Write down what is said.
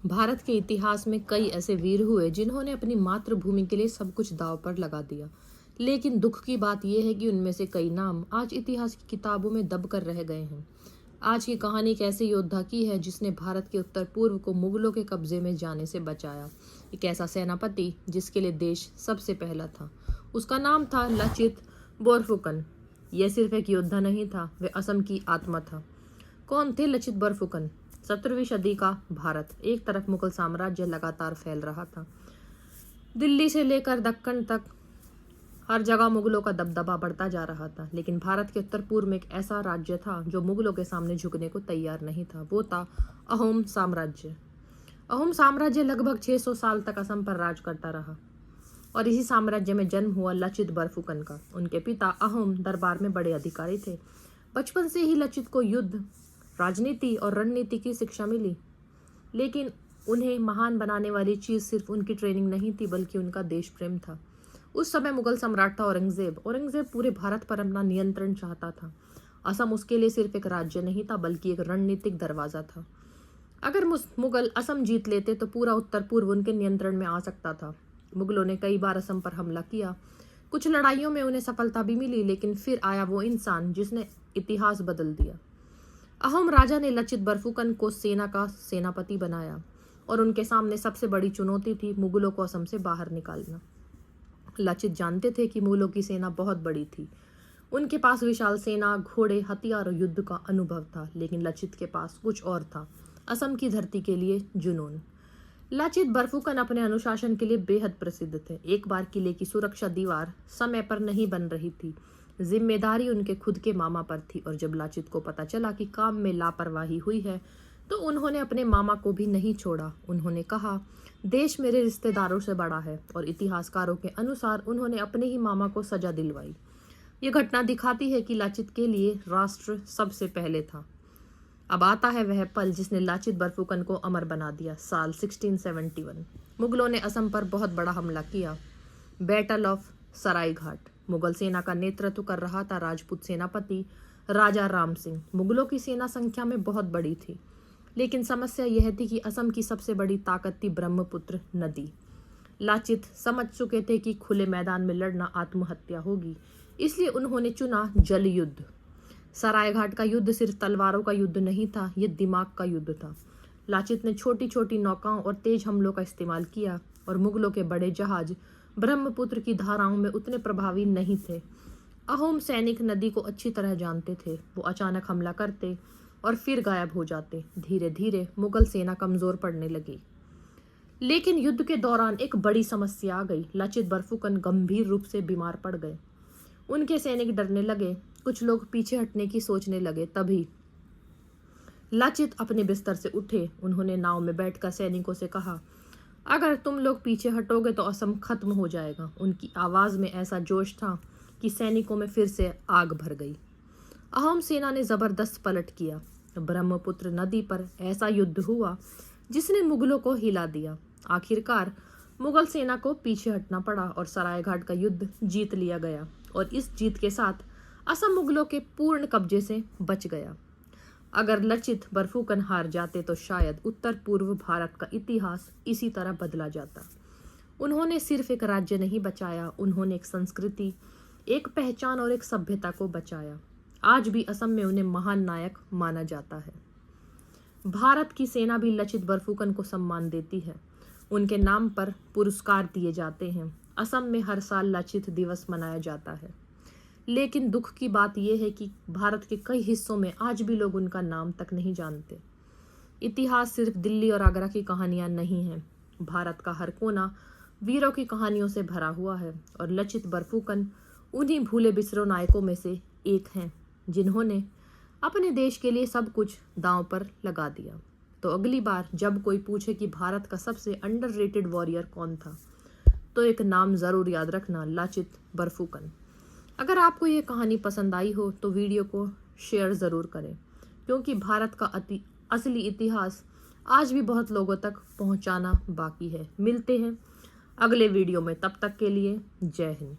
भारत के इतिहास में कई ऐसे वीर हुए जिन्होंने अपनी मातृभूमि के लिए सब कुछ दांव पर लगा दिया। लेकिन दुख की बात यह है कि उनमें से कई नाम आज इतिहास की किताबों में दब कर रह गए हैं। आज की कहानी एक ऐसे योद्धा की है जिसने भारत के उत्तर पूर्व को मुगलों के कब्जे में जाने से बचाया। एक ऐसा सेनापति जिसके लिए देश सबसे पहला था। उसका नाम था लचित बोरफुकन। यह सिर्फ एक योद्धा नहीं था, वह असम की आत्मा था। कौन थे लचित बोरफुकन? 17वीं सदी का भारत। एक तरफ मुगल साम्राज्य लगातार फैल रहा था। दिल्ली से लेकर दक्कन तक हर जगह मुगलों का दबदबा बढ़ता जा रहा था। लेकिन भारत के उत्तर पूर्व में एक ऐसा राज्य था जो मुगलों के सामने झुकने को तैयार नहीं था। वो था अहोम साम्राज्य। अहोम साम्राज्य लगभग 600 साल तक असम पर राज करता रहा और इसी साम्राज्य में जन्म हुआ लचित बोरफुकन का। उनके पिता अहोम दरबार में बड़े अधिकारी थे। बचपन से ही लचित को युद्ध, राजनीति और रणनीति की शिक्षा मिली। लेकिन उन्हें महान बनाने वाली चीज सिर्फ उनकी ट्रेनिंग नहीं थी, बल्कि उनका देश प्रेम था। उस समय मुगल सम्राट था औरंगजेब। औरंगजेब पूरे भारत पर अपना नियंत्रण चाहता था। असम उसके लिए सिर्फ एक राज्य नहीं था, बल्कि एक रणनीतिक दरवाजा था। अगर मुगल असम जीत लेते तो पूरा उत्तर पूर्व उनके नियंत्रण में आ सकता था। मुगलों ने कई बार असम पर हमला किया। कुछ लड़ाइयों में उन्हें सफलता भी मिली, लेकिन फिर आया वो इंसान जिसने इतिहास बदल दिया। अहोम राजा ने लचित बोरफुकन को सेना का सेनापति बनाया और उनके सामने सबसे बड़ी चुनौती थी मुगलों को असम से बाहर निकालना। लचित जानते थे कि मुगलों की सेना बहुत बड़ी थी। उनके पास विशाल सेना, घोड़े, हथियार और युद्ध का अनुभव था। लेकिन लचित के पास कुछ और था, असम की धरती के लिए जुनून। लचित बोरफुकन अपने अनुशासन के लिए बेहद प्रसिद्ध थे। एक बार किले की सुरक्षा दीवार समय पर नहीं बन रही थी। जिम्मेदारी उनके खुद के मामा पर थी और जब लचित को पता चला कि काम में लापरवाही हुई है तो उन्होंने अपने मामा को भी नहीं छोड़ा। उन्होंने कहा, देश मेरे रिश्तेदारों से बड़ा है, और इतिहासकारों के अनुसार उन्होंने अपने ही मामा को सजा दिलवाई। ये घटना दिखाती है कि लचित के लिए राष्ट्र सबसे पहले था। अब आता है वह पल जिसने लचित बोरफुकन को अमर बना दिया। साल 1671 मुगलों ने असम पर बहुत बड़ा हमला किया। Battle of Saraighat. मुगल सेना का नेतृत्व कर रहा था राजपूत सेनापति राजा राम सिंह। मुगलों की सेना संख्या में बहुत बड़ी थी, लेकिन समस्या यह थी कि असम की सबसे बड़ी ताकत थी ब्रह्मपुत्र नदी। लचित समझ चुके थे कि खुले मैदान में लड़ना आत्महत्या होगी, इसलिए उन्होंने चुना जल युद्ध। सरायघाट का युद्ध सिर्फ तलवारों का युद्ध नहीं था, यह दिमाग का युद्ध था। लचित ने छोटी छोटी नौकाओं और तेज हमलों का इस्तेमाल किया और मुगलों के बड़े जहाज ब्रह्मपुत्र की धाराओं में उतने प्रभावी नहीं थे। अहोम सैनिक नदी को अच्छी तरह जानते थे। वो अचानक हमला करते और फिर गायब हो जाते। धीरे धीरे मुगल सेना कमजोर पड़ने लगी। लेकिन युद्ध के दौरान एक बड़ी समस्या आ गई। लचित बोरफुकन गंभीर रूप से बीमार पड़ गए। उनके सैनिक डरने लगे। कुछ लोग पीछे हटने की सोचने लगे। तभी लचित अपने बिस्तर से उठे। उन्होंने नाव में बैठकर सैनिकों से कहा, अगर तुम लोग पीछे हटोगे तो असम खत्म हो जाएगा। उनकी आवाज में ऐसा जोश था कि सैनिकों में फिर से आग भर गई। अहोम सेना ने जबरदस्त पलट किया। ब्रह्मपुत्र नदी पर ऐसा युद्ध हुआ जिसने मुगलों को हिला दिया। आखिरकार मुगल सेना को पीछे हटना पड़ा और सरायघाट का युद्ध जीत लिया गया, और इस जीत के साथ असम मुगलों के पूर्ण कब्जे से बच गया। अगर लचित बोरफुकन हार जाते तो शायद उत्तर पूर्व भारत का इतिहास इसी तरह बदला जाता। उन्होंने सिर्फ एक राज्य नहीं बचाया, उन्होंने एक संस्कृति, एक पहचान और एक सभ्यता को बचाया। आज भी असम में उन्हें महान नायक माना जाता है। भारत की सेना भी लचित बोरफुकन को सम्मान देती है। उनके नाम पर पुरस्कार दिए जाते हैं। असम में हर साल लचित दिवस मनाया जाता है। लेकिन दुख की बात यह है कि भारत के कई हिस्सों में आज भी लोग उनका नाम तक नहीं जानते। इतिहास सिर्फ दिल्ली और आगरा की कहानियां नहीं है। भारत का हर कोना वीरों की कहानियों से भरा हुआ है, और लचित बोरफुकन उन्हीं भूले बिसरो नायकों में से एक हैं जिन्होंने अपने देश के लिए सब कुछ दांव पर लगा दिया। तो अगली बार जब कोई पूछे कि भारत का सबसे अंडररेटेड वॉरियर कौन था, तो एक नाम जरूर याद रखना, लचित बोरफुकन। अगर आपको ये कहानी पसंद आई हो तो वीडियो को शेयर ज़रूर करें, क्योंकि भारत का असली इतिहास आज भी बहुत लोगों तक पहुंचाना बाकी है। मिलते हैं अगले वीडियो में, तब तक के लिए जय हिंद।